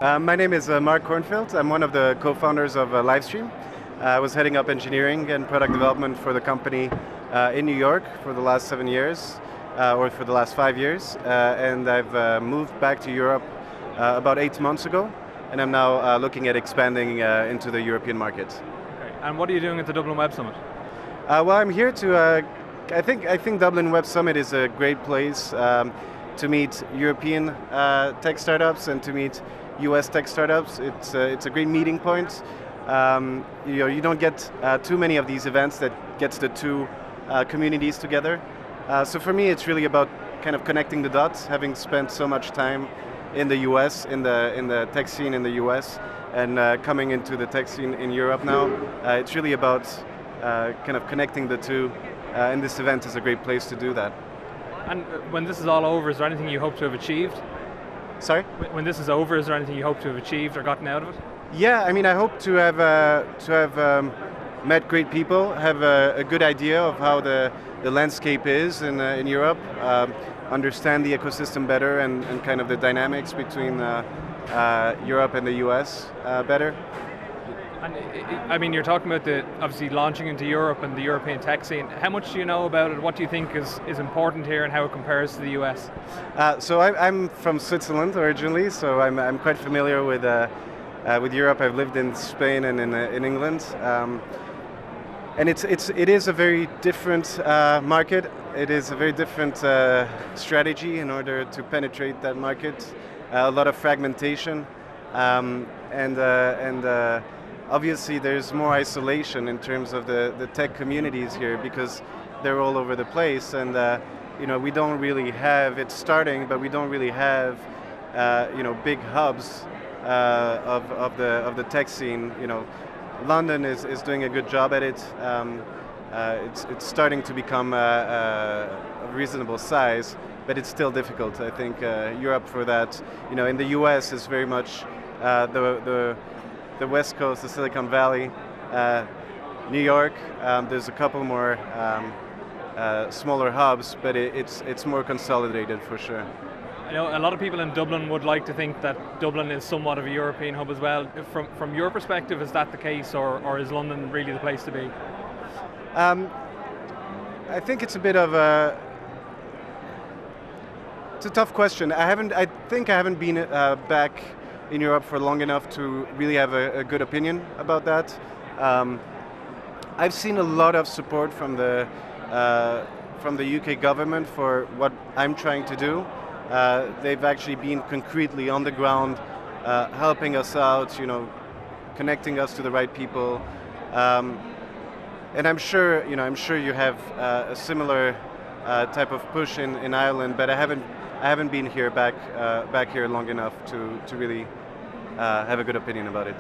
My name is Mark Kornfilt. I'm one of the co-founders of Livestream. I was heading up engineering and product development for the company in New York for the last 7 years, or for the last 5 years, and I've moved back to Europe about 8 months ago, and I'm now looking at expanding into the European market. Okay. And what are you doing at the Dublin Web Summit? Well, I'm here to. I think Dublin Web Summit is a great place to meet European tech startups and to meet US tech startups. It's a great meeting point. You don't get too many of these events that gets the two communities together. So for me, it's really about kind of connecting the dots. Having spent so much time in the US, in the tech scene in the US, and coming into the tech scene in Europe now, it's really about kind of connecting the two. And this event is a great place to do that. And when this is all over, is there anything you hope to have achieved? Sorry? When this is over, is there anything you hope to have achieved or gotten out of it? Yeah, I mean, I hope to have met great people, have a good idea of how the landscape is in Europe, understand the ecosystem better and kind of the dynamics between Europe and the US better. And I mean, you're talking about obviously launching into Europe and the European tech scene. How much do you know about it? What do you think is important here and how it compares to the US? So I'm from Switzerland originally, so I'm quite familiar with Europe. I've lived in Spain and in England, and it is a very different market. It is a very different strategy in order to penetrate that market. A lot of fragmentation, and obviously there's more isolation in terms of the tech communities here because they're all over the place, and we don't really have, it's starting, but we don't really have big hubs of the tech scene. London is doing a good job at it. It's starting to become a reasonable size, but it's still difficult. I think Europe for that, in the US is very much the West Coast, the Silicon Valley, New York. There's a couple more smaller hubs, but it's more consolidated for sure. I know a lot of people in Dublin would like to think that Dublin is somewhat of a European hub as well. From your perspective, is that the case, or is London really the place to be? I think it's a bit of it's a tough question. I think I haven't been back in Europe for long enough to really have a good opinion about that. I've seen a lot of support from the UK government for what I'm trying to do. They've actually been concretely on the ground, helping us out, connecting us to the right people. And I'm sure you have a similar type of push in Ireland, but I haven't been here back here long enough to really have a good opinion about it.